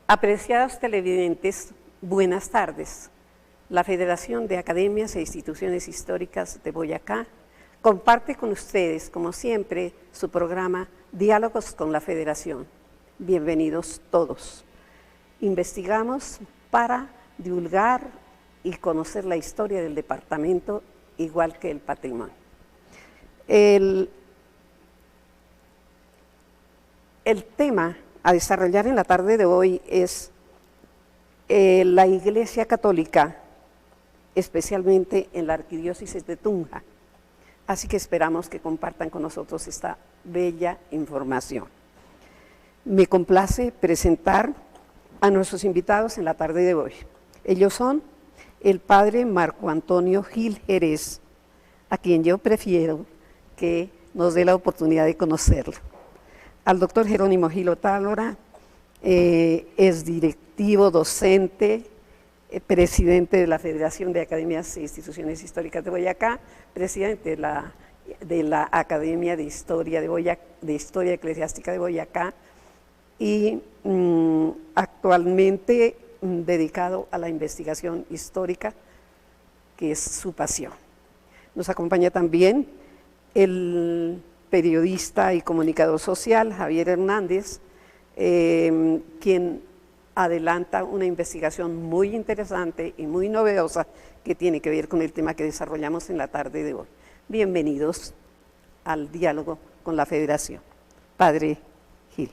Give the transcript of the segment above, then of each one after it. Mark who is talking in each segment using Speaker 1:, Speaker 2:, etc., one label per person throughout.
Speaker 1: Apreciados televidentes, buenas tardes. La Federación de Academias e Instituciones Históricas de Boyacá comparte con ustedes, como siempre, su programa Diálogos con la Federación. Bienvenidos todos. Investigamos para divulgar y conocer la historia del departamento, igual que el patrimonio. El tema a desarrollar en la tarde de hoy es la Iglesia Católica, especialmente en la Arquidiócesis de Tunja. Así que esperamos que compartan con nosotros esta bella información. Me complace presentar a nuestros invitados en la tarde de hoy. Ellos son el padre Marco Antonio Gil Jerez, a quien yo prefiero que nos dé la oportunidad de conocerlo. Al doctor Jerónimo Gil Otálora, es directivo, docente, presidente de la Federación de Academias e Instituciones Históricas de Boyacá, presidente de la Academia de Historia de Historia Eclesiástica de Boyacá y actualmente dedicado a la investigación histórica, que es su pasión. Nos acompaña también el periodista y comunicador social Javier Hernández, quien adelanta una investigación muy interesante y muy novedosa que tiene que ver con el tema que desarrollamos en la tarde de hoy. Bienvenidos al diálogo con la Federación. Padre Gil.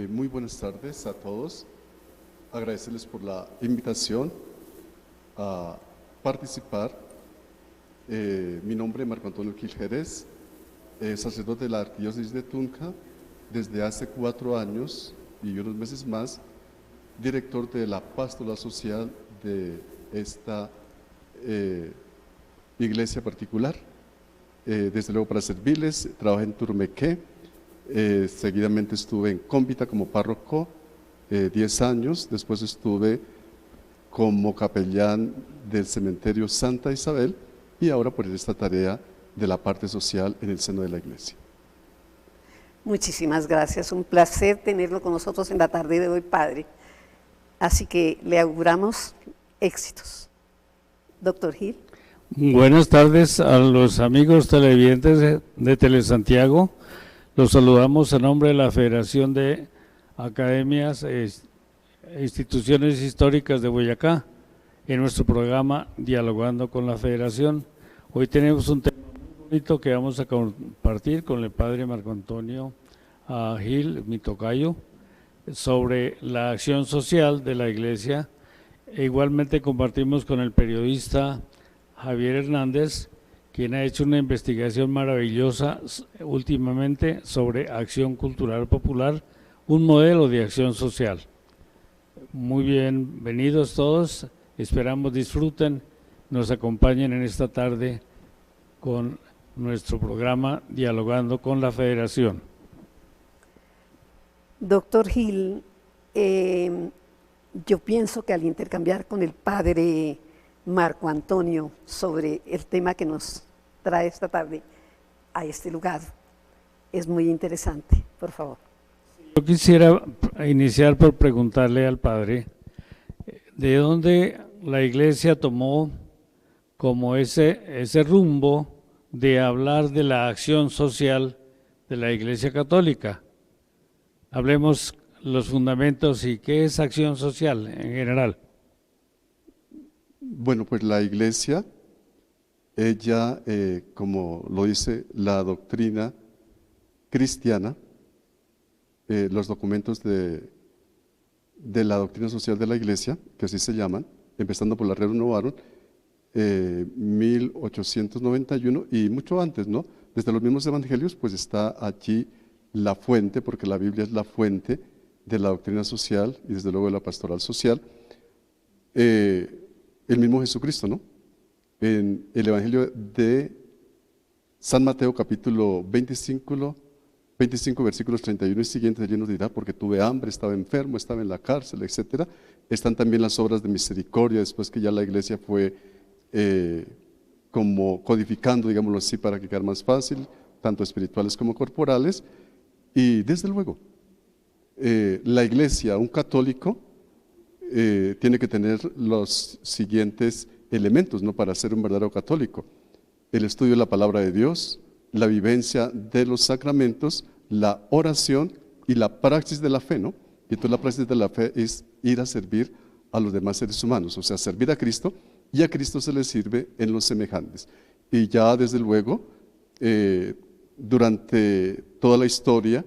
Speaker 2: Muy buenas tardes a todos. Agradecerles por la invitación a participar. Mi nombre es Marco Antonio Gil Jerez, sacerdote de la Arquidiócesis de Tunja desde hace 4 años y unos meses más, director de la pastoral social de esta iglesia particular. Desde luego para servirles, trabajé en Turmequé, seguidamente estuve en Cómbita como párroco 10 años, después estuve como capellán del cementerio Santa Isabel y ahora por esta tarea de la parte social en el seno de la iglesia.
Speaker 1: Muchísimas gracias, un placer tenerlo con nosotros en la tarde de hoy, padre. Así que le auguramos éxitos. Doctor Gil.
Speaker 3: Buenas tardes a los amigos televidentes de Telesantiago. Los saludamos en nombre de la Federación de Academias e Instituciones Históricas de Boyacá en nuestro programa Dialogando con la Federación. Hoy tenemos un tema muy bonito que vamos a compartir con el padre Marco Antonio Gil, mi tocayo, sobre la acción social de la Iglesia. E igualmente compartimos con el periodista Javier Hernández, quien ha hecho una investigación maravillosa últimamente sobre acción cultural popular, un modelo de acción social. Muy bienvenidos todos, esperamos disfruten, nos acompañen en esta tarde con nuestro programa Dialogando con la Federación.
Speaker 1: Doctor Gil, yo pienso que al intercambiar con el padre Marco Antonio sobre el tema que nos trae esta tarde a este lugar, es muy interesante. Por favor.
Speaker 3: Yo quisiera iniciar por preguntarle al padre, ¿de dónde la Iglesia tomó como ese rumbo de hablar de la acción social de la Iglesia Católica? Hablemos los fundamentos y qué es acción social en general.
Speaker 2: Bueno, pues la iglesia, ella, como lo dice la doctrina cristiana, los documentos de la doctrina social de la iglesia, que así se llaman, empezando por la Rerum Novarum, 1891 y mucho antes, ¿no? Desde los mismos evangelios, pues está allí la fuente, porque la Biblia es la fuente de la doctrina social y desde luego de la pastoral social, el mismo Jesucristo, ¿no? En el Evangelio de San Mateo, capítulo 25, versículos 31 y siguientes, allí nos dirá, porque tuve hambre, estaba enfermo, estaba en la cárcel, etcétera. Están también las obras de misericordia, después que ya la iglesia fue como codificando, digámoslo así, para que quedara más fácil, tanto espirituales como corporales. Y desde luego, la iglesia, un católico, tiene que tener los siguientes elementos, ¿no?, para ser un verdadero católico: el estudio de la palabra de Dios, la vivencia de los sacramentos, la oración y la praxis de la fe, ¿no? Y entonces la praxis de la fe es ir a servir a los demás seres humanos, o sea, servir a Cristo, y a Cristo se le sirve en los semejantes. Y ya desde luego, durante toda la historia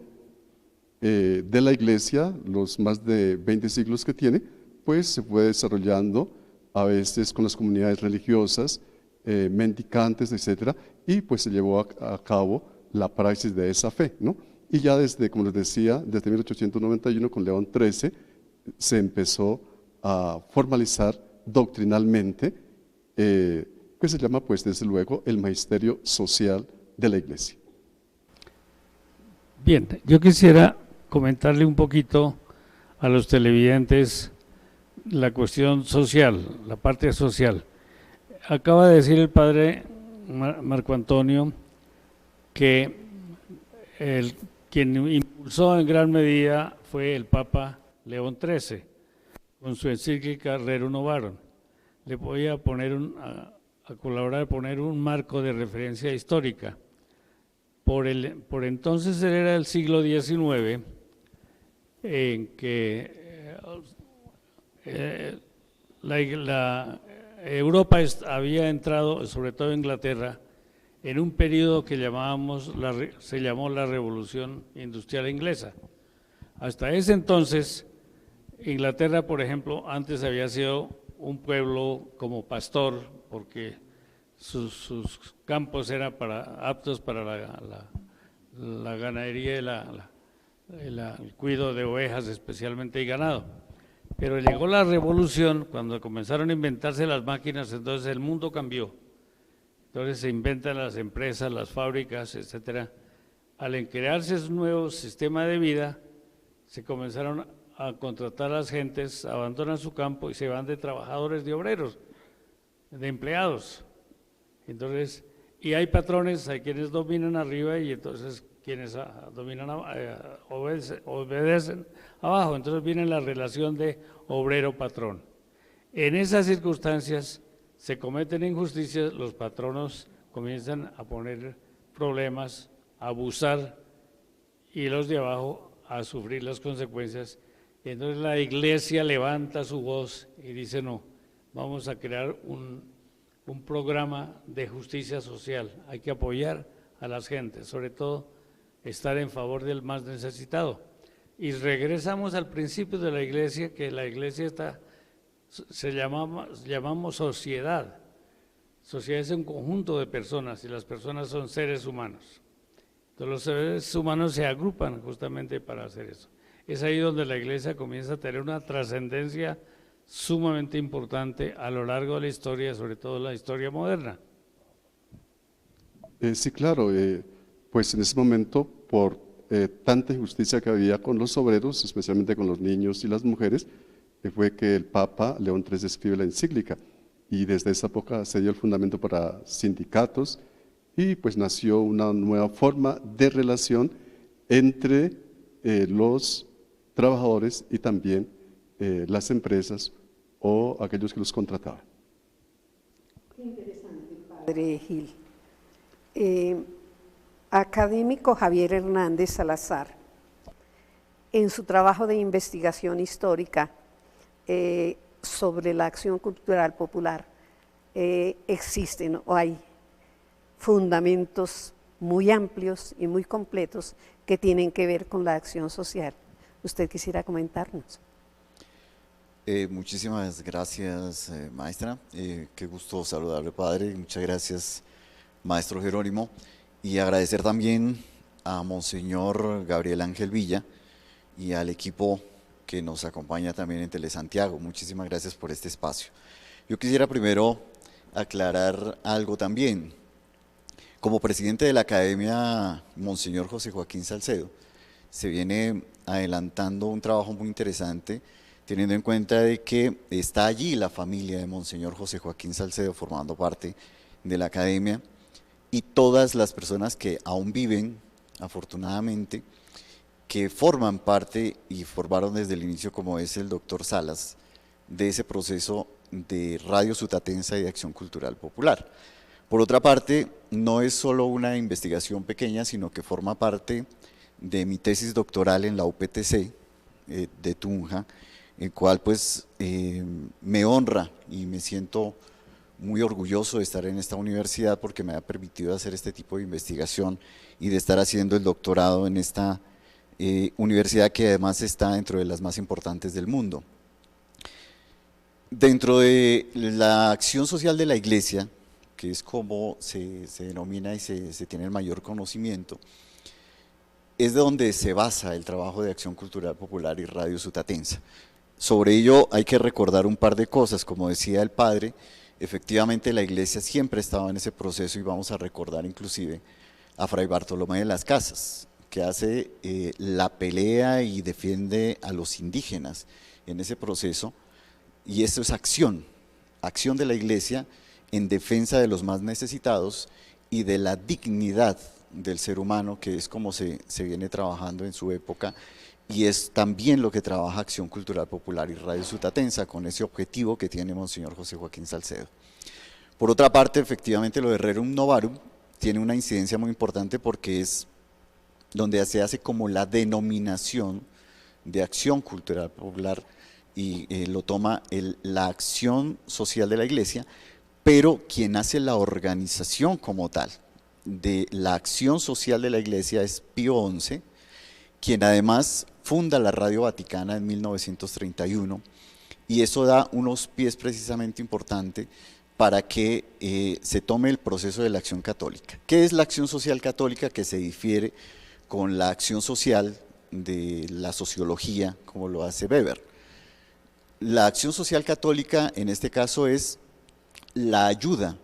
Speaker 2: de la iglesia, los más de 20 siglos que tiene, pues se fue desarrollando a veces con las comunidades religiosas, mendicantes, etcétera, y pues se llevó a cabo la praxis de esa fe, ¿no? Y ya desde, como les decía, desde 1891 con León XIII se empezó a formalizar doctrinalmente, que se llama, pues desde luego, el magisterio social de la iglesia.
Speaker 3: Bien, yo quisiera comentarle un poquito a los televidentes la cuestión social, la parte social. Acaba de decir el padre Marco Antonio que quien impulsó en gran medida fue el Papa León XIII, con su encíclica Rerum Novarum. Le voy a poner a colaborar, a poner un marco de referencia histórica. Por entonces era el siglo XIX, en que la Europa había entrado, sobre todo Inglaterra, en un periodo que se llamó la Revolución Industrial Inglesa. Hasta ese entonces, Inglaterra, por ejemplo, antes había sido un pueblo como pastor, porque sus campos eran aptos para la ganadería y el cuidado de ovejas especialmente y ganado. Pero llegó la revolución, cuando comenzaron a inventarse las máquinas, entonces el mundo cambió. Entonces se inventan las empresas, las fábricas, etcétera. Al crearse un nuevo sistema de vida, se comenzaron a contratar a las gentes, abandonan su campo y se van de trabajadores, de obreros, de empleados. Entonces, y hay patrones, hay quienes dominan arriba y entonces quienes dominan obedecen abajo. Entonces viene la relación de obrero-patrón. En esas circunstancias se cometen injusticias, los patronos comienzan a poner problemas, a abusar, y los de abajo a sufrir las consecuencias. Entonces la iglesia levanta su voz y dice: no, vamos a crear un programa de justicia social, hay que apoyar a las gentes, sobre todo estar en favor del más necesitado. Y regresamos al principio de la iglesia, que la iglesia llamamos sociedad. Sociedad es un conjunto de personas y las personas son seres humanos. Entonces los seres humanos se agrupan justamente para hacer eso. Es ahí donde la iglesia comienza a tener una trascendencia sumamente importante a lo largo de la historia, sobre todo la historia moderna.
Speaker 2: Sí, claro, pues en ese momento, por tanta injusticia que había con los obreros, especialmente con los niños y las mujeres, fue que el Papa León XIII escribe la encíclica, y desde esa época se dio el fundamento para sindicatos, y pues nació una nueva forma de relación entre los trabajadores y también las empresas o aquellos que los contrataban.
Speaker 1: Qué interesante, padre Gil. Académico Javier Hernández Salazar, en su trabajo de investigación histórica sobre la acción cultural popular, existen o hay fundamentos muy amplios y muy completos que tienen que ver con la acción social. ¿Usted quisiera comentarnos?
Speaker 4: Muchísimas gracias, maestra. Qué gusto saludarle, padre. Muchas gracias, maestro Jerónimo. Y agradecer también a Monseñor Gabriel Ángel Villa y al equipo que nos acompaña también en Telesantiago. Muchísimas gracias por este espacio. Yo quisiera primero aclarar algo también. Como presidente de la Academia, Monseñor José Joaquín Salcedo, se viene adelantando un trabajo muy interesante, teniendo en cuenta de que está allí la familia de Monseñor José Joaquín Salcedo formando parte de la Academia, y todas las personas que aún viven, afortunadamente, que forman parte y formaron desde el inicio, como es el doctor Salas, de ese proceso de Radio Sutatensa y de Acción Cultural Popular. Por otra parte, no es solo una investigación pequeña, sino que forma parte de mi tesis doctoral en la UPTC de Tunja, el cual pues me honra y me siento muy orgulloso de estar en esta universidad porque me ha permitido hacer este tipo de investigación y de estar haciendo el doctorado en esta universidad que además está dentro de las más importantes del mundo. Dentro de la acción social de la Iglesia, que es como se denomina y se tiene el mayor conocimiento, es de donde se basa el trabajo de Acción Cultural Popular y Radio Sutatensa. Sobre ello hay que recordar un par de cosas, como decía el padre, efectivamente la Iglesia siempre estaba en ese proceso y vamos a recordar inclusive a Fray Bartolomé de las Casas, que hace la pelea y defiende a los indígenas en ese proceso, y eso es acción de la Iglesia en defensa de los más necesitados y de la dignidad del ser humano, que es como se viene trabajando en su época, y es también lo que trabaja Acción Cultural Popular y Radio Sutatensa con ese objetivo que tiene Monseñor José Joaquín Salcedo. Por otra parte, efectivamente lo de Rerum Novarum tiene una incidencia muy importante porque es donde se hace como la denominación de Acción Cultural Popular y lo toma la acción social de la Iglesia, pero quien hace la organización como tal de la acción social de la Iglesia es Pío XI, quien además funda la Radio Vaticana en 1931, y eso da unos pies precisamente importantes para que se tome el proceso de la acción católica. ¿Qué es la acción social católica que se difiere con la acción social de la sociología, como lo hace Weber? La acción social católica en este caso es la ayuda,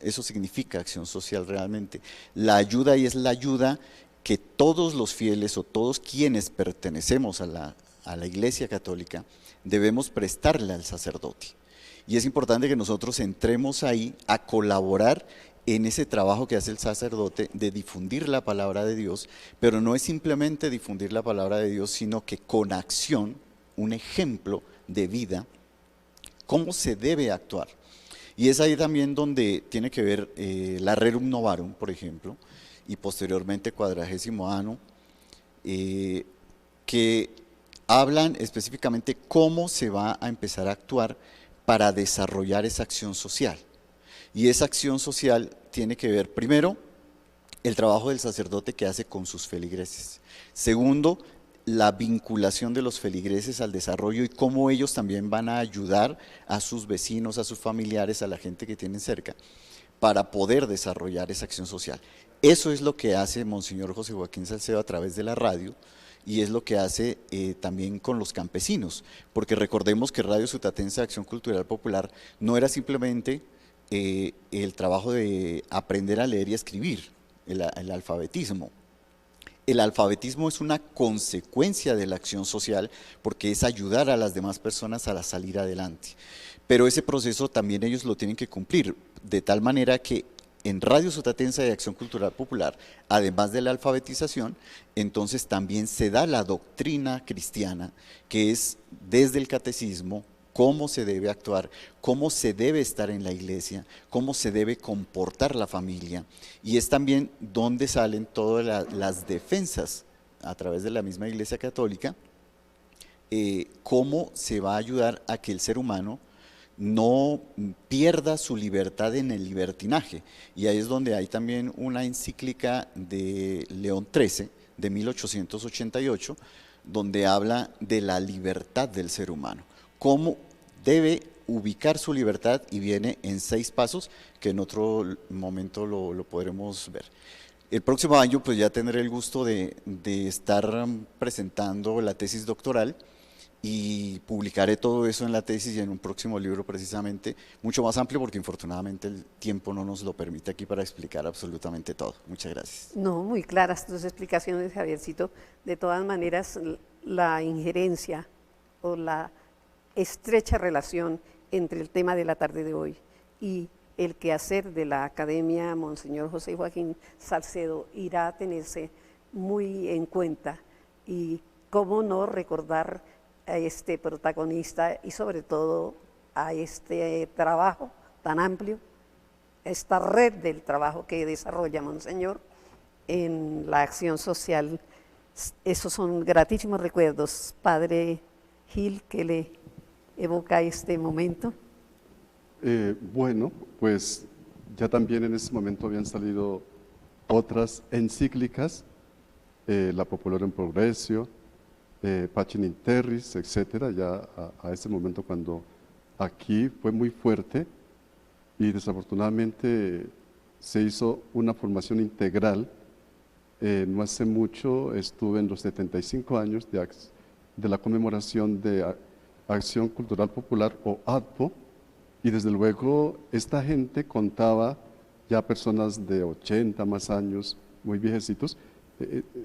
Speaker 4: eso significa acción social realmente, la ayuda, y es la ayuda que todos los fieles o todos quienes pertenecemos a la Iglesia Católica debemos prestarle al sacerdote. Y es importante que nosotros entremos ahí a colaborar en ese trabajo que hace el sacerdote de difundir la palabra de Dios, pero no es simplemente difundir la palabra de Dios, sino que con acción, un ejemplo de vida, cómo se debe actuar. Y es ahí también donde tiene que ver la Rerum Novarum, por ejemplo, y posteriormente 40º Anno, que hablan específicamente cómo se va a empezar a actuar para desarrollar esa acción social. Y esa acción social tiene que ver, primero, el trabajo del sacerdote que hace con sus feligreses. Segundo, la vinculación de los feligreses al desarrollo y cómo ellos también van a ayudar a sus vecinos, a sus familiares, a la gente que tienen cerca, para poder desarrollar esa acción social. Eso es lo que hace Monseñor José Joaquín Salcedo a través de la radio, y es lo que hace también con los campesinos, porque recordemos que Radio Sutatensa de Acción Cultural Popular no era simplemente el trabajo de aprender a leer y a escribir, el alfabetismo. El alfabetismo es una consecuencia de la acción social porque es ayudar a las demás personas a salir adelante. Pero ese proceso también ellos lo tienen que cumplir, de tal manera que en Radio Sutatensa de Acción Cultural Popular, además de la alfabetización, entonces también se da la doctrina cristiana, que es desde el catecismo, cómo se debe actuar, cómo se debe estar en la iglesia, cómo se debe comportar la familia, y es también donde salen todas las defensas a través de la misma Iglesia Católica, cómo se va a ayudar a que el ser humano no pierda su libertad en el libertinaje. Y ahí es donde hay también una encíclica de León XIII de 1888, donde habla de la libertad del ser humano, cómo debe ubicar su libertad, y viene en 6 pasos que en otro momento lo podremos ver. El próximo año pues ya tendré el gusto de estar presentando la tesis doctoral y publicaré todo eso en la tesis y en un próximo libro precisamente, mucho más amplio porque infortunadamente el tiempo no nos lo permite aquí para explicar absolutamente todo. Muchas gracias.
Speaker 1: No, muy claras tus explicaciones, Javiercito. De todas maneras, la injerencia o la estrecha relación entre el tema de la tarde de hoy y el quehacer de la Academia Monseñor José Joaquín Salcedo irá a tenerse muy en cuenta y cómo no recordar a este protagonista y sobre todo a este trabajo tan amplio, esta red del trabajo que desarrolla Monseñor en la acción social. Esos son gratísimos recuerdos. Padre Gil, ¿qué le evoca este momento?
Speaker 2: Bueno, pues ya también en ese momento habían salido otras encíclicas, la Popolorum Progressio, Pacem in Terris, etcétera, ya a ese momento cuando aquí fue muy fuerte y desafortunadamente se hizo una formación integral. No hace mucho estuve en los 75 años de la conmemoración de Acción Cultural Popular o ACPO, y desde luego esta gente contaba ya personas de 80 más años, muy viejecitos,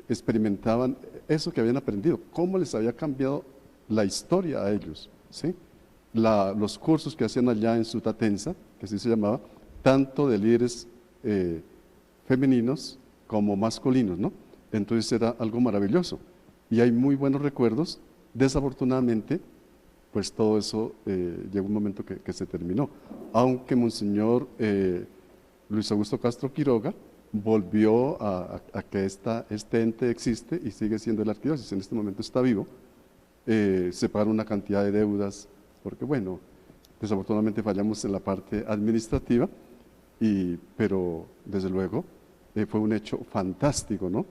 Speaker 2: experimentaban eso que habían aprendido, cómo les había cambiado la historia a ellos, ¿sí? Los cursos que hacían allá en Sutatensa, que así se llamaba, tanto de líderes femeninos como masculinos, ¿no? Entonces era algo maravilloso y hay muy buenos recuerdos. Desafortunadamente, pues todo eso llegó un momento que se terminó, aunque Monseñor Luis Augusto Castro Quiroga volvió a que este ente existe y sigue siendo la arquidiócesis, en este momento está vivo. Se pagaron una cantidad de deudas, porque bueno, desafortunadamente fallamos en la parte administrativa, pero desde luego fue un hecho fantástico, ¿no?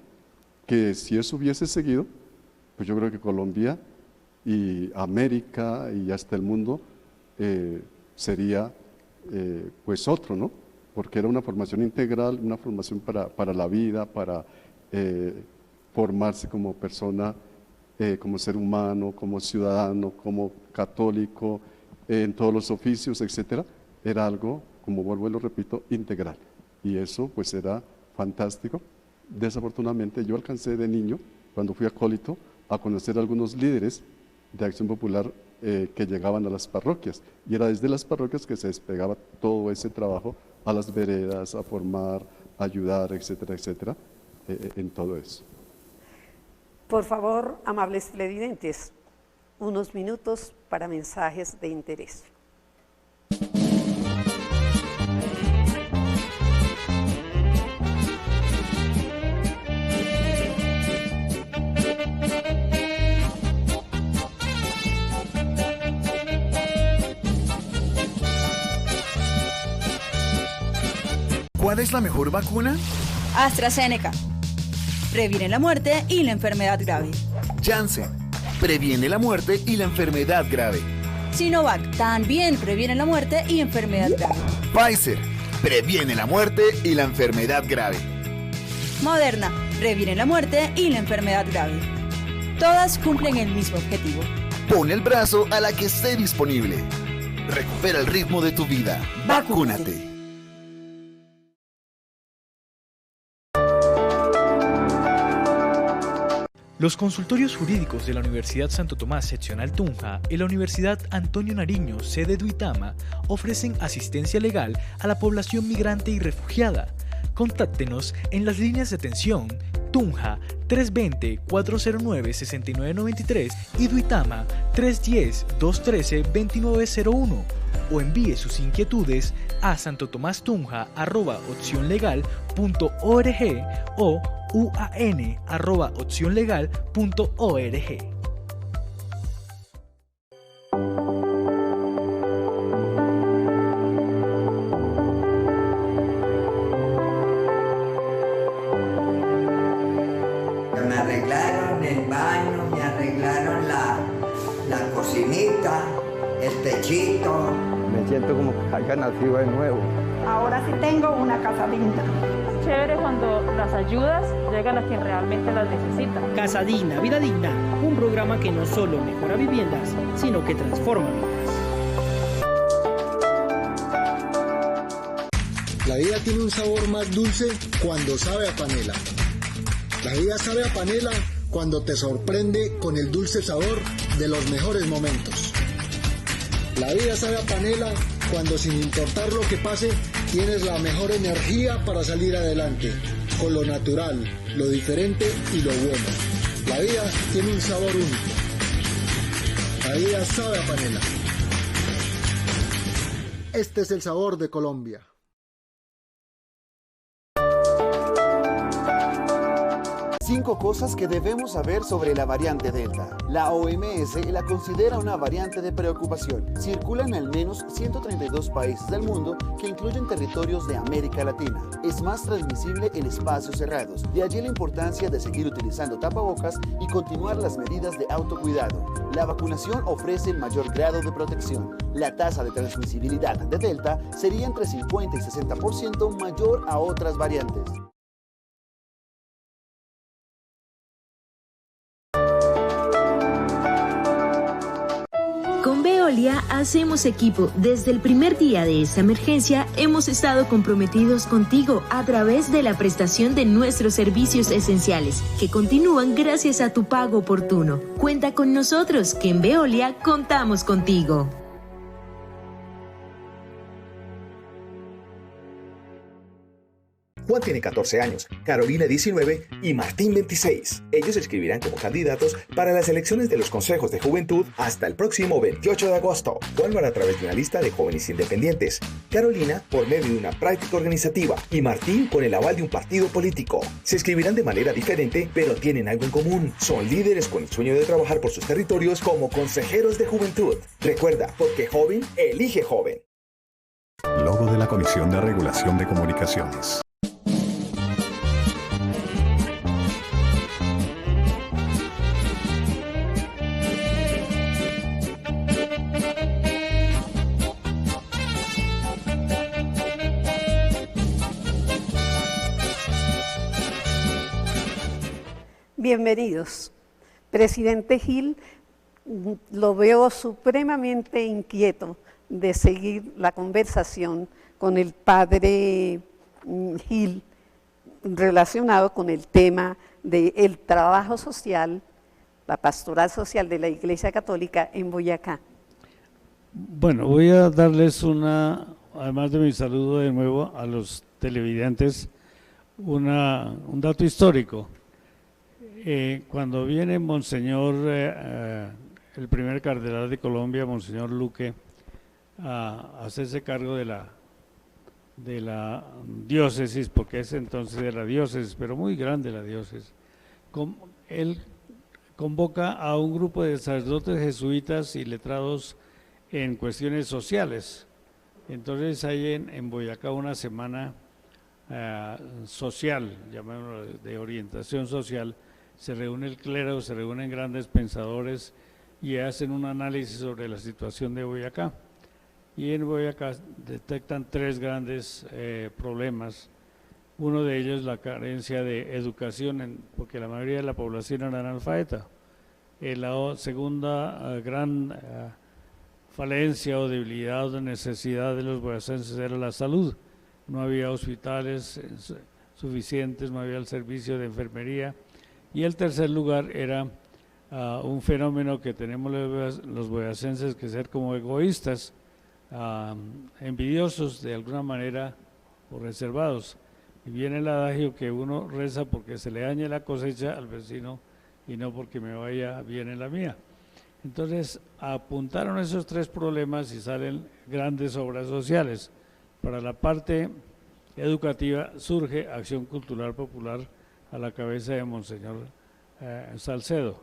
Speaker 2: Que si eso hubiese seguido, pues yo creo que Colombia y América y hasta el mundo sería pues otro, ¿no? Porque era una formación integral, una formación para la vida, para formarse como persona, como ser humano, como ciudadano, como católico, en todos los oficios, etcétera. Era algo, como vuelvo y lo repito, integral. Y eso pues era fantástico. Desafortunadamente yo alcancé de niño, cuando fui acólito, a conocer a algunos líderes de Acción Popular que llegaban a las parroquias, y era desde las parroquias que se despegaba todo ese trabajo a las veredas, a formar, a ayudar, etcétera, etcétera, en todo eso.
Speaker 1: Por favor, amables televidentes, unos minutos para mensajes de interés.
Speaker 5: ¿Cuál es la mejor vacuna?
Speaker 6: AstraZeneca. Previene la muerte y la enfermedad grave.
Speaker 5: Janssen. Previene la muerte y la enfermedad grave.
Speaker 6: Sinovac. También previene la muerte y enfermedad grave.
Speaker 5: Pfizer. Previene la muerte y la enfermedad grave.
Speaker 6: Moderna. Previene la muerte y la enfermedad grave. Todas cumplen el mismo objetivo.
Speaker 5: Pon el brazo a la que esté disponible. Recupera el ritmo de tu vida. Vacúnate.
Speaker 7: Los consultorios jurídicos de la Universidad Santo Tomás Seccional Tunja y la Universidad Antonio Nariño, sede Duitama, ofrecen asistencia legal a la población migrante y refugiada. Contáctenos en las líneas de atención Tunja 320-409-6993 y Duitama 310-213-2901, o envíe sus inquietudes a santotomastunja@opcionlegal.org o uan@opcionlegal.org.
Speaker 8: Me arreglaron el baño, me arreglaron la cocinita, el techito.
Speaker 9: Me siento como que haya nacido de nuevo.
Speaker 10: Ahora sí tengo una casa digna.
Speaker 11: Es chévere cuando las ayudas llegan a quien realmente las necesita.
Speaker 12: Casa Digna, Vida Digna, un programa que no solo mejora viviendas, sino que transforma vidas.
Speaker 13: La vida tiene un sabor más dulce cuando sabe a panela. La vida sabe a panela cuando te sorprende con el dulce sabor de los mejores momentos. La vida sabe a panela cuando, sin importar lo que pase, tienes la mejor energía para salir adelante, con lo natural, lo diferente y lo bueno. La vida tiene un sabor único. La vida sabe a panela. Este es el sabor de Colombia.
Speaker 14: Cinco cosas que debemos saber sobre la variante Delta. La OMS la considera una variante de preocupación. Circula en al menos 132 países del mundo que incluyen territorios de América Latina. Es más transmisible en espacios cerrados. De allí la importancia de seguir utilizando tapabocas y continuar las medidas de autocuidado. La vacunación ofrece el mayor grado de protección. La tasa de transmisibilidad de Delta sería entre 50 y 60% mayor a otras variantes.
Speaker 15: Con Veolia hacemos equipo. Desde el primer día de esta emergencia hemos estado comprometidos contigo a través de la prestación de nuestros servicios esenciales, que continúan gracias a tu pago oportuno. Cuenta con nosotros, que en Veolia contamos contigo.
Speaker 16: Juan tiene 14 años, Carolina 19 y Martín 26. Ellos se inscribirán como candidatos para las elecciones de los consejos de juventud hasta el próximo 28 de agosto. Juan lo hará a través de una lista de jóvenes independientes, Carolina por medio de una práctica organizativa y Martín con el aval de un partido político. Se inscribirán de manera diferente, pero tienen algo en común. Son líderes con el sueño de trabajar por sus territorios como consejeros de juventud. Recuerda, porque joven, elige joven.
Speaker 17: Logo de la Comisión de Regulación de Comunicaciones.
Speaker 1: Bienvenidos. Presidente Gil, lo veo supremamente inquieto de seguir la conversación con el padre Gil relacionado con el tema del trabajo social, la pastoral social de la Iglesia Católica en Boyacá.
Speaker 3: Bueno, voy a darles además de mi saludo de nuevo a los televidentes, un dato histórico. Cuando viene Monseñor, el primer cardenal de Colombia, Monseñor Luque, a hacerse cargo de la diócesis, porque es entonces de la diócesis, pero muy grande la diócesis, él convoca a un grupo de sacerdotes jesuitas y letrados en cuestiones sociales. Entonces hay en Boyacá una semana social, llamémoslo de orientación social. Se reúne el clero, se reúnen grandes pensadores y hacen un análisis sobre la situación de Boyacá. Y en Boyacá detectan tres grandes problemas. Uno de ellos la carencia de educación, porque la mayoría de la población era analfabeta. La segunda gran falencia o debilidad o necesidad de los boyacenses era la salud. No había hospitales suficientes, no había el servicio de enfermería. Y el tercer lugar era un fenómeno que tenemos los boyacenses, que ser como egoístas, envidiosos de alguna manera o reservados. Y viene el adagio que uno reza porque se le dañe la cosecha al vecino y no porque me vaya bien en la mía. Entonces apuntaron esos tres problemas y salen grandes obras sociales. Para la parte educativa surge Acción Cultural Popular a la cabeza de Monseñor Salcedo.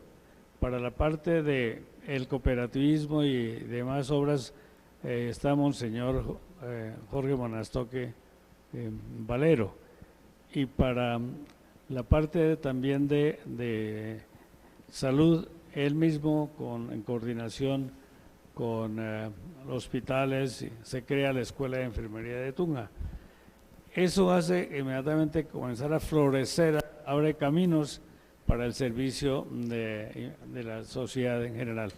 Speaker 3: Para la parte del cooperativismo y demás obras está Monseñor Jorge Monastoque Valero. Y para la parte también de salud, él mismo en coordinación con hospitales, se crea la Escuela de Enfermería de Tunja. Eso hace inmediatamente comenzar a florecer, abre caminos para el servicio de la sociedad en general.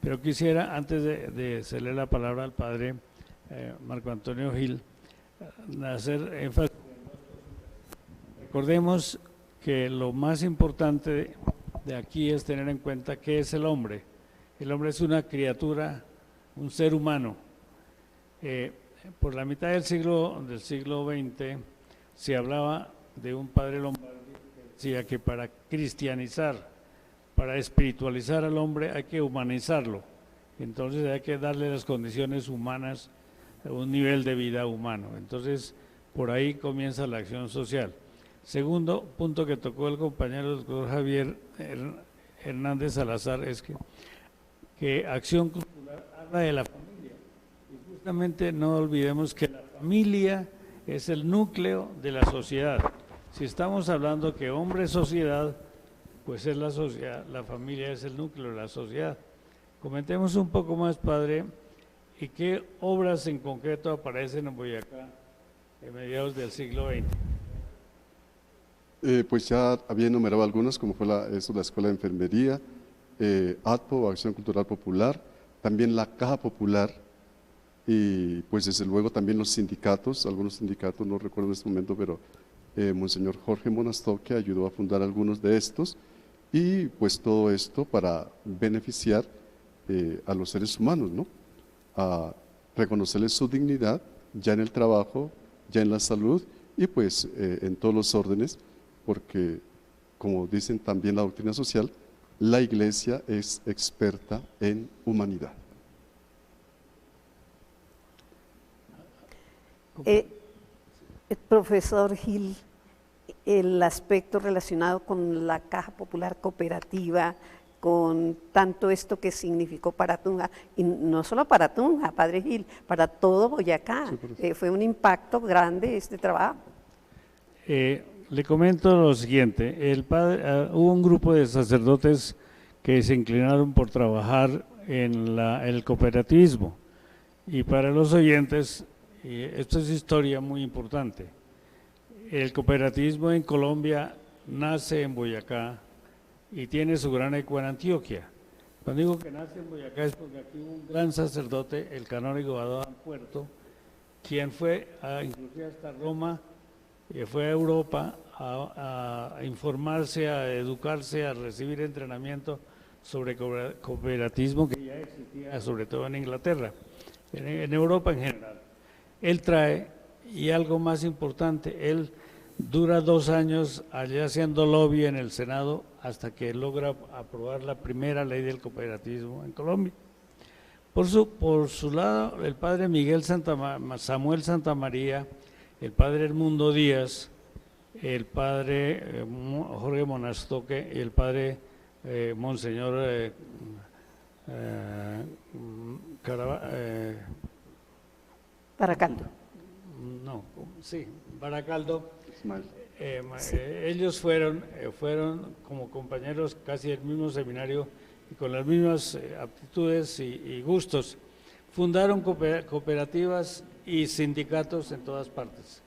Speaker 3: Pero quisiera, antes de cederle la palabra al padre Marco Antonio Gil, hacer énfasis. Recordemos que lo más importante de aquí es tener en cuenta qué es el hombre. El hombre es una criatura, un ser humano. Por la mitad del siglo XX se hablaba de un padre Lombardi que decía que para cristianizar para espiritualizar al hombre hay que humanizarlo. Entonces hay que darle las condiciones humanas, un nivel de vida humano. Entonces por ahí comienza la acción social. Segundo punto que tocó el compañero doctor Javier Hernández Salazar es que acción cultural habla de la familia. Y justamente no olvidemos que la familia es el núcleo de la sociedad. Si estamos hablando que hombre es sociedad, pues es la sociedad, la familia es el núcleo de la sociedad. Comentemos un poco más, padre, y qué obras en concreto aparecen en Boyacá en mediados del siglo XX.
Speaker 2: Pues ya había enumerado algunas, como fue la Escuela de Enfermería, ATPO, Acción Cultural Popular, también la Caja Popular, y pues desde luego también los sindicatos, algunos sindicatos, no recuerdo en este momento, pero Monseñor Jorge Monastoque ayudó a fundar algunos de estos, y pues todo esto para beneficiar a los seres humanos, ¿no? A reconocerles su dignidad ya en el trabajo, ya en la salud y pues en todos los órdenes, porque como dicen también la doctrina social, la Iglesia es experta en humanidad.
Speaker 1: Profesor Gil, el aspecto relacionado con la Caja Popular Cooperativa, con tanto esto que significó para Tunja, y no solo para Tunja, Padre Gil, para todo Boyacá, fue un impacto grande este trabajo.
Speaker 3: Le comento lo siguiente, hubo un grupo de sacerdotes que se inclinaron por trabajar en el cooperativismo, y para los oyentes, esto es historia muy importante. El cooperativismo en Colombia nace en Boyacá y tiene su gran eco en Antioquia. Cuando digo que nace en Boyacá es porque aquí hubo un gran sacerdote, el canónigo Adán Puerto, quien fue inclusive hasta Roma, fue a Europa a informarse, a educarse, a recibir entrenamiento sobre cooperativismo que ya existía sobre todo en Inglaterra, en Europa en general. Él trae, y algo más importante, él dura 2 años allá haciendo lobby en el Senado hasta que logra aprobar la primera ley del cooperativismo en Colombia. Por su lado, el padre Samuel Santamaría, el padre Edmundo Díaz, el padre Jorge Monastoque y el padre Monseñor
Speaker 1: Baracaldo.
Speaker 3: No, sí, Baracaldo. Ellos fueron como compañeros casi del mismo seminario y con las mismas aptitudes y gustos. Fundaron cooperativas y sindicatos en todas partes.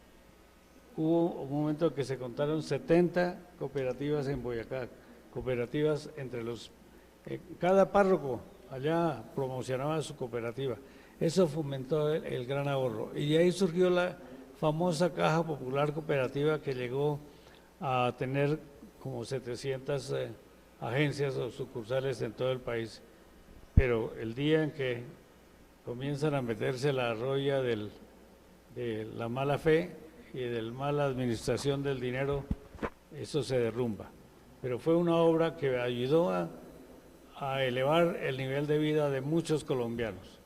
Speaker 3: Hubo un momento que se contaron 70 cooperativas en Boyacá, cooperativas entre cada párroco allá promocionaba su cooperativa. Eso fomentó el gran ahorro y de ahí surgió la famosa Caja Popular Cooperativa que llegó a tener como 700 agencias o sucursales en todo el país. Pero el día en que comienzan a meterse la roya de la mala fe y de la mala administración del dinero, eso se derrumba. Pero fue una obra que ayudó a elevar el nivel de vida de muchos colombianos.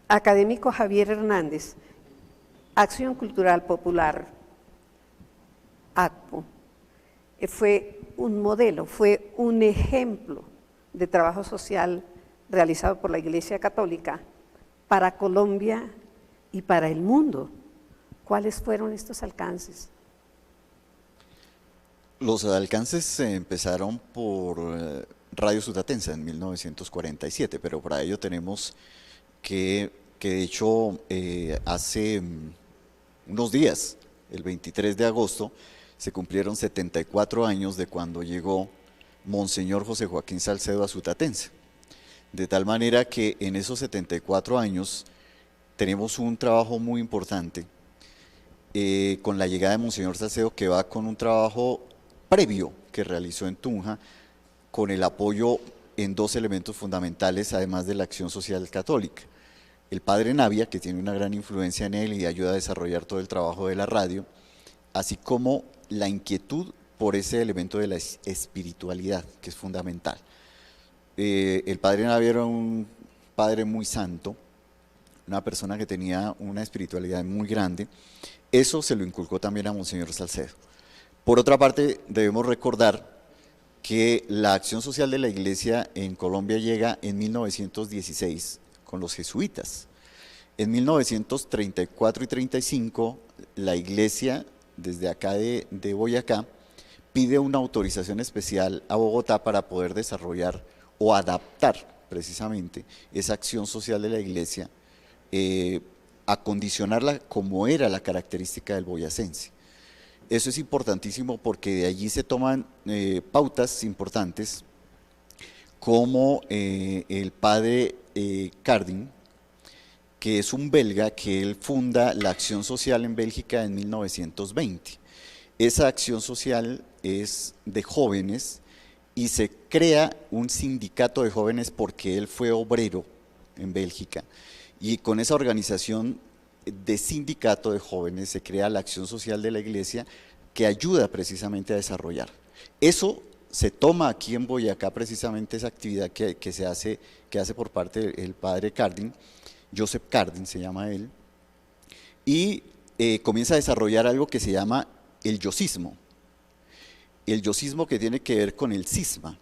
Speaker 1: Académico Javier Hernández, Acción Cultural Popular, ACPO, fue un modelo, fue un ejemplo de trabajo social realizado por la Iglesia Católica para Colombia y para el mundo. ¿Cuáles fueron estos alcances?
Speaker 4: Los alcances empezaron por Radio Sutatensa en 1947, pero para ello tenemos que de hecho hace unos días, el 23 de agosto, se cumplieron 74 años de cuando llegó Monseñor José Joaquín Salcedo a Sutatensa. De tal manera que en esos 74 años tenemos un trabajo muy importante con la llegada de Monseñor Salcedo, que va con un trabajo previo que realizó en Tunja, con el apoyo en 2 elementos fundamentales, además de la acción social católica. El padre Navia, que tiene una gran influencia en él y ayuda a desarrollar todo el trabajo de la radio, así como la inquietud por ese elemento de la espiritualidad, que es fundamental. El padre Navia era un padre muy santo, una persona que tenía una espiritualidad muy grande. Eso se lo inculcó también a Monseñor Salcedo. Por otra parte, debemos recordar que la acción social de la Iglesia en Colombia llega en 1916 con los jesuitas. En 1934 y 35, la Iglesia, desde acá de Boyacá, pide una autorización especial a Bogotá para poder desarrollar o adaptar precisamente esa acción social de la Iglesia, acondicionarla como era la característica del boyacense. Eso es importantísimo porque de allí se toman pautas importantes como el padre Cardin, que es un belga que él funda la acción social en Bélgica en 1920. Esa acción social es de jóvenes y se crea un sindicato de jóvenes porque él fue obrero en Bélgica, y con esa organización de sindicato de jóvenes se crea la acción social de la Iglesia que ayuda precisamente a desarrollar. Eso se toma aquí en Boyacá, precisamente esa actividad que hace por parte del padre Cardin, Joseph Cardin se llama él, y comienza a desarrollar algo que se llama el yosismo. El yosismo que tiene que ver con el cisma,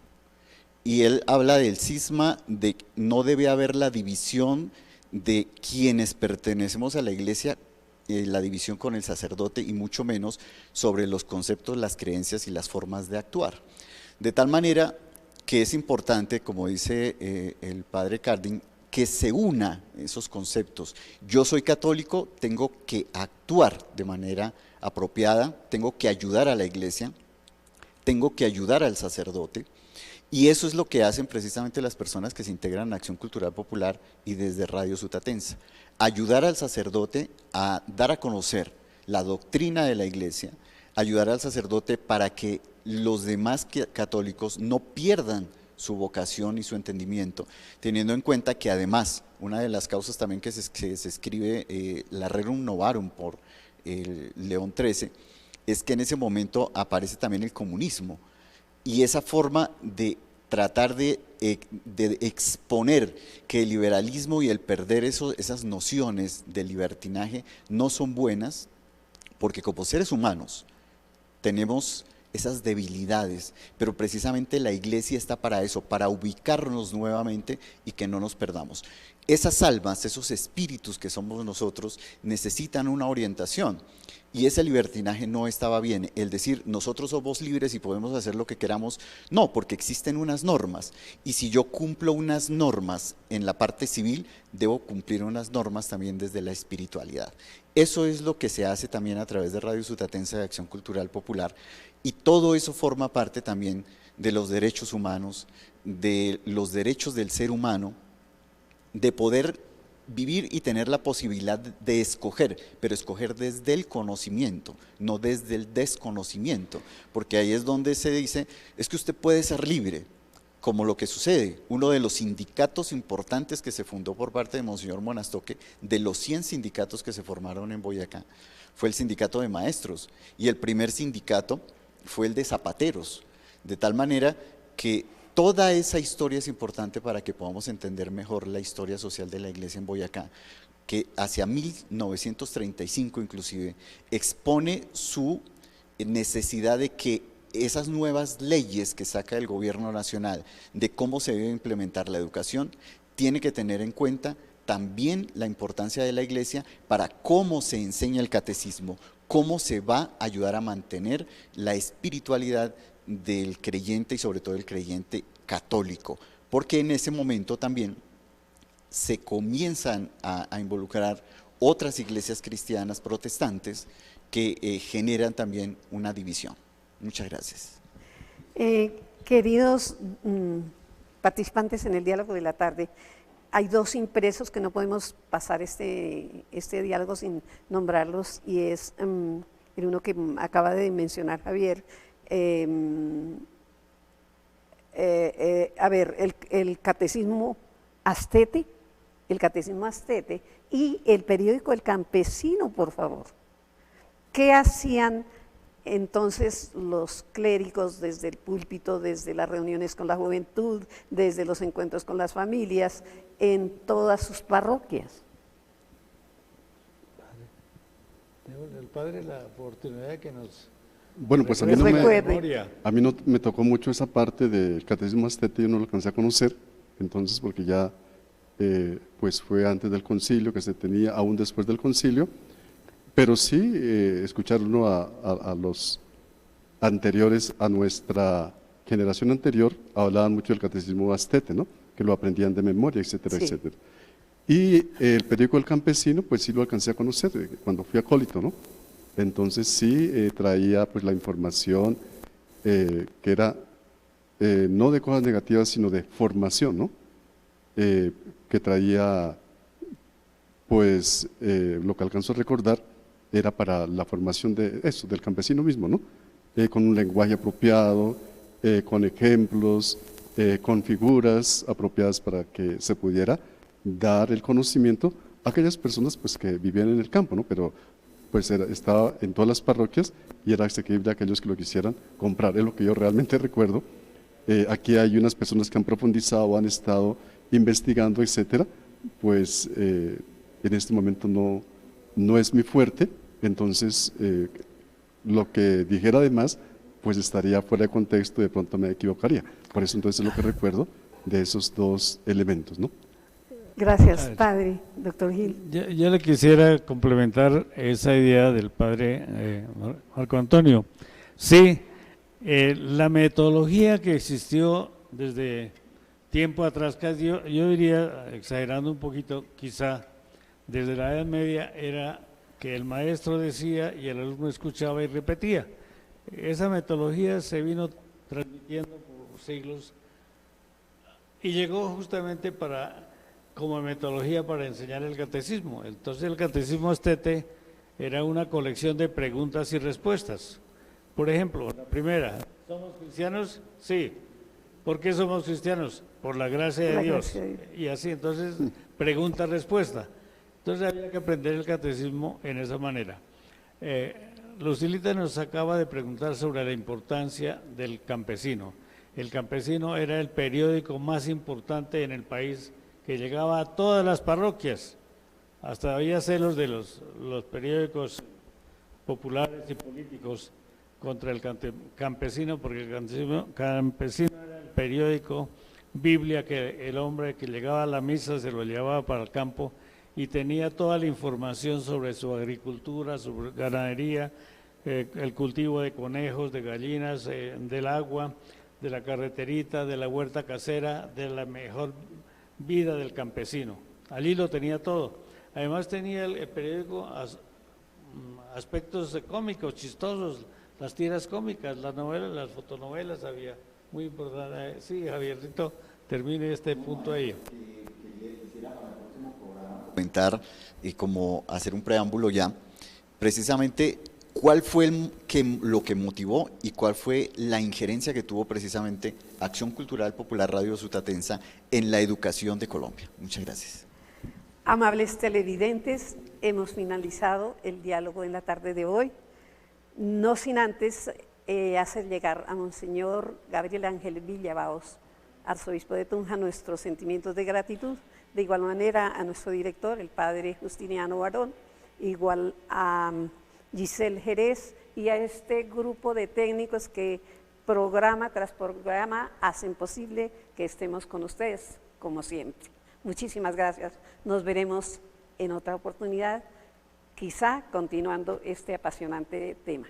Speaker 4: y él habla del cisma, de no debe haber la división de quienes pertenecemos a la Iglesia, la división con el sacerdote, y mucho menos sobre los conceptos, las creencias y las formas de actuar. De tal manera que es importante, como dice el padre Cardin, que se una esos conceptos. Yo soy católico, tengo que actuar de manera apropiada, tengo que ayudar a la Iglesia, tengo que ayudar al sacerdote, y eso es lo que hacen precisamente las personas que se integran en Acción Cultural Popular y desde Radio Sutatensa. Ayudar al sacerdote a dar a conocer la doctrina de la Iglesia, ayudar al sacerdote para que los demás católicos no pierdan su vocación y su entendimiento, teniendo en cuenta que además, una de las causas también que se escribe la Rerum Novarum por León XIII, es que en ese momento aparece también el comunismo, y esa forma de tratar de exponer que el liberalismo y el perder esas nociones de libertinaje no son buenas, porque como seres humanos tenemos esas debilidades, pero precisamente la Iglesia está para eso, para ubicarnos nuevamente y que no nos perdamos. Esas almas, esos espíritus que somos nosotros, necesitan una orientación, y ese libertinaje no estaba bien, el decir nosotros somos libres y podemos hacer lo que queramos, no, porque existen unas normas, y si yo cumplo unas normas en la parte civil, debo cumplir unas normas también desde la espiritualidad. Eso es lo que se hace también a través de Radio Sutatensa de Acción Cultural Popular, y todo eso forma parte también de los derechos humanos, de los derechos del ser humano, de poder vivir y tener la posibilidad de escoger, pero escoger desde el conocimiento, no desde el desconocimiento, porque ahí es donde se dice, es que usted puede ser libre, como lo que sucede. Uno de los sindicatos importantes que se fundó por parte de Monseñor Monastoque, de los 100 sindicatos que se formaron en Boyacá, fue el sindicato de maestros, y el primer sindicato fue el de zapateros, de tal manera que toda esa historia es importante para que podamos entender mejor la historia social de la Iglesia en Boyacá, que hacia 1935 inclusive expone su necesidad de que esas nuevas leyes que saca el gobierno nacional de cómo se debe implementar la educación, tiene que tener en cuenta también la importancia de la Iglesia para cómo se enseña el catecismo, cómo se va a ayudar a mantener la espiritualidad del creyente y sobre todo el creyente católico, porque en ese momento también se comienzan a involucrar otras iglesias cristianas protestantes que generan también una división. Muchas gracias.
Speaker 1: Queridos participantes en el diálogo de la tarde, hay dos impresos que no podemos pasar este diálogo sin nombrarlos, y es el uno que acaba de mencionar Javier. El catecismo Astete, y el periódico El Campesino, por favor. ¿Qué hacían Entonces los clérigos desde el púlpito, desde las reuniones con la juventud, desde los encuentros con las familias, en todas sus parroquias.
Speaker 3: El Padre, la oportunidad de que nos...
Speaker 2: Bueno, pues a mí no me tocó mucho esa parte del catecismo astete, yo no lo alcancé a conocer, entonces porque ya pues fue antes del concilio que se tenía, aún después del concilio, pero sí escuchar uno a los anteriores, a nuestra generación anterior, hablaban mucho del catecismo astete, ¿no? Que lo aprendían de memoria, etcétera,
Speaker 1: sí,
Speaker 2: etcétera. Y el periódico El Campesino, pues sí lo alcancé a conocer cuando fui acólito, ¿no? Entonces sí traía pues la información que era no de cosas negativas, sino de formación, ¿no? Que traía, pues lo que alcanzo a recordar era para la formación de eso, del campesino mismo, ¿no? Con un lenguaje apropiado, con ejemplos, con figuras apropiadas para que se pudiera dar el conocimiento a aquellas personas pues que vivían en el campo, ¿no? Pero pues estaba en todas las parroquias y era asequible a aquellos que lo quisieran comprar, es lo que yo realmente recuerdo. Aquí hay unas personas que han profundizado, han estado investigando, etcétera, pues en este momento no es mi fuerte, entonces lo que dijera además pues estaría fuera de contexto y de pronto me equivocaría. Por eso entonces es lo que recuerdo de esos dos elementos, ¿no?
Speaker 1: Gracias, padre. Doctor Gil.
Speaker 3: Yo le quisiera complementar esa idea del padre Marco Antonio. Sí, la metodología que existió desde tiempo atrás, casi yo diría, exagerando un poquito, quizá desde la Edad Media, era que el maestro decía y el alumno escuchaba y repetía. Esa metodología se vino transmitiendo por siglos y llegó justamente como metodología para enseñar el catecismo. Entonces el catecismo astete era una colección de preguntas y respuestas. Por ejemplo, la primera, ¿somos cristianos? Sí. ¿Por qué somos cristianos? Por la gracia de Dios. Y así, entonces, pregunta-respuesta. Entonces había que aprender el catecismo en esa manera. Lucilita nos acaba de preguntar sobre la importancia del campesino. El Campesino era el periódico más importante en el país, que llegaba a todas las parroquias. Hasta había celos de los periódicos populares y políticos contra el campesino, porque el campesino era el periódico, Biblia, que el hombre que llegaba a la misa se lo llevaba para el campo y tenía toda la información sobre su agricultura, su ganadería, el cultivo de conejos, de gallinas, del agua, de la carreterita, de la huerta casera, de la mejor vida del campesino. Allí lo tenía todo. Además tenía el periódico aspectos cómicos, chistosos, las tiras cómicas, las novelas, las fotonovelas había, muy importante. Sí, Javiercito, termine este punto ahí.
Speaker 4: Comentar y como hacer un preámbulo ya, precisamente ¿cuál fue lo que motivó y cuál fue la injerencia que tuvo precisamente Acción Cultural Popular Radio Sutatensa en la educación de Colombia? Muchas gracias.
Speaker 1: Amables televidentes, hemos finalizado el diálogo en la tarde de hoy, no sin antes hacer llegar a Monseñor Gabriel Ángel Villabaos, arzobispo de Tunja, nuestros sentimientos de gratitud, de igual manera a nuestro director, el padre Justiniano Barón, igual a Giselle Jerez y a este grupo de técnicos que programa tras programa hacen posible que estemos con ustedes, como siempre. Muchísimas gracias. Nos veremos en otra oportunidad, quizá continuando este apasionante tema.